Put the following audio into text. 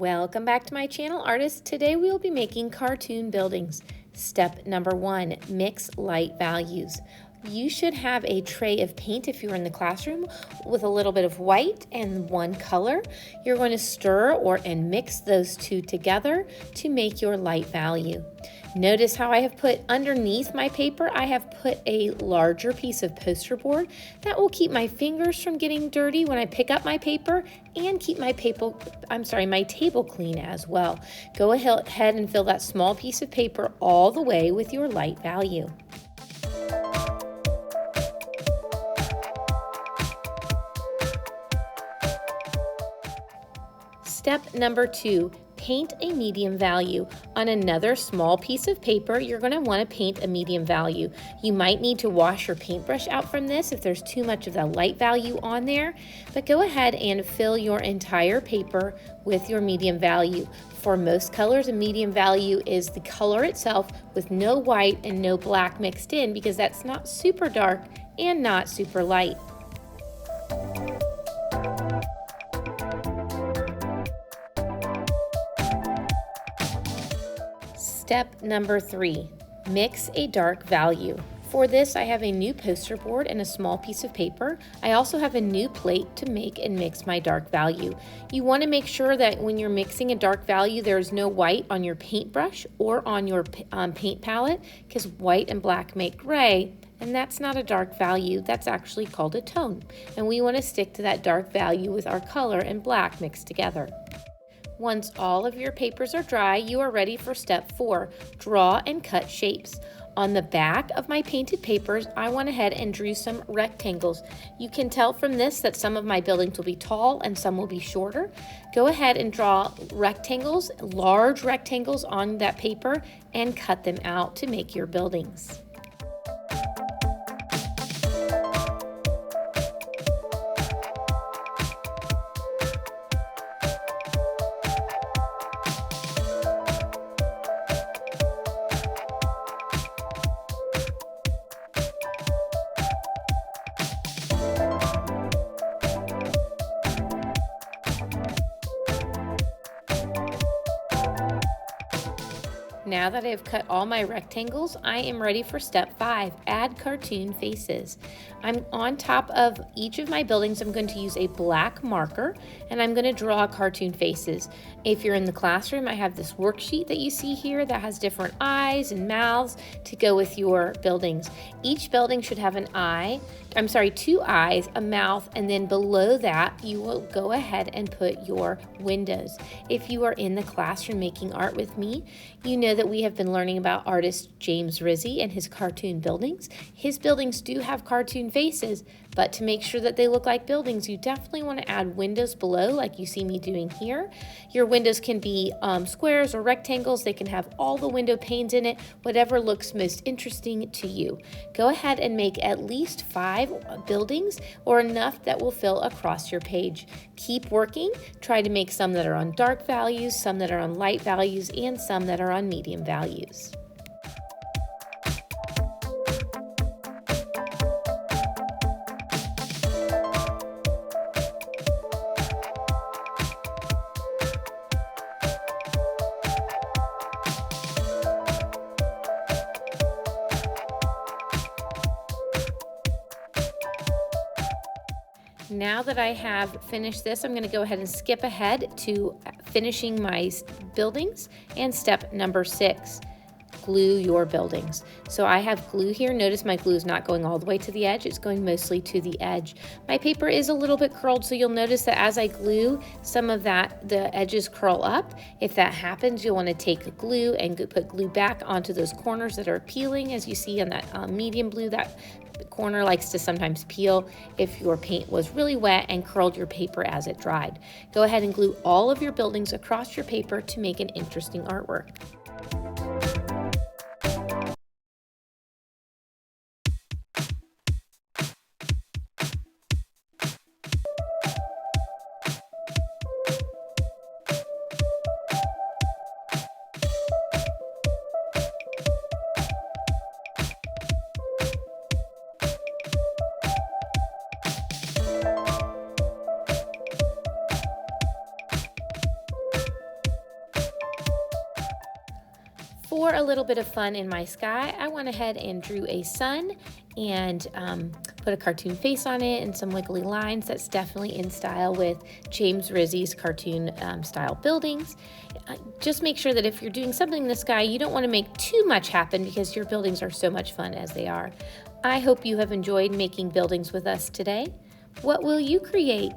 Welcome back to my channel, artists. Today we will be making cartoon buildings. Step number 1, mix light values. You should have a tray of paint if you're in the classroom with a little bit of white and one color. You're going to stir and mix those two together to make your light value. Notice how I have put underneath my paper, I have put a larger piece of poster board that will keep my fingers from getting dirty when I pick up my paper and keep my table clean as well. Go ahead and fill that small piece of paper all the way with your light value. Step number 2, paint a medium value. On another small piece of paper, you're going to want to paint a medium value. You might need to wash your paintbrush out from this if there's too much of the light value on there, but go ahead and fill your entire paper with your medium value. For most colors, a medium value is the color itself with no white and no black mixed in, because that's not super dark and not super light. Step number 3, mix a dark value. For this, I have a new poster board and a small piece of paper. I also have a new plate to make and mix my dark value. You want to make sure that when you're mixing a dark value, there's no white on your paintbrush or on your paint palette, because white and black make gray, and that's not a dark value. That's actually called a tone. And we want to stick to that dark value with our color and black mixed together. Once all of your papers are dry, you are ready for step 4, draw and cut shapes. On the back of my painted papers, I went ahead and drew some rectangles. You can tell from this that some of my buildings will be tall and some will be shorter. Go ahead and draw rectangles, large rectangles on that paper, and cut them out to make your buildings. Now that I have cut all my rectangles, I am ready for step 5, add cartoon faces. I'm on top of each of my buildings, I'm going to use a black marker and I'm going to draw cartoon faces. If you're in the classroom, I have this worksheet that you see here that has different eyes and mouths to go with your buildings. Each building should have two eyes, a mouth, and then below that you will go ahead and put your windows. If you are in the classroom making art with me, you know that we have been learning about artist James Rizzi and his cartoon buildings. His buildings do have cartoon faces, but to make sure that they look like buildings, you definitely want to add windows below, like you see me doing here. Your windows can be squares or rectangles. They can have all the window panes in it, whatever looks most interesting to you. Go ahead and make at least 5 buildings, or enough that will fill across your page. Keep working. Try to make some that are on dark values, some that are on light values, and some that are on medium values. Now that I have finished this, I'm going to go ahead and skip ahead to finishing my buildings, and step number 6, glue your buildings. So I have glue here. Notice my glue is not going all the way to the edge, it's going mostly to the edge. My paper is a little bit curled, so you'll notice that as I glue, some of the edges curl up. If that happens, you'll want to take the glue and put glue back onto those corners that are peeling. As you see on that medium blue, that corner likes to sometimes peel if your paint was really wet and curled your paper as it dried. Go ahead and glue all of your buildings across your paper to make an interesting artwork. For a little bit of fun in my sky, I went ahead and drew a sun and put a cartoon face on it and some wiggly lines. That's definitely in style with James Rizzi's cartoon style buildings. Just make sure that if you're doing something in the sky, you don't want to make too much happen because your buildings are so much fun as they are. I hope you have enjoyed making buildings with us today. What will you create?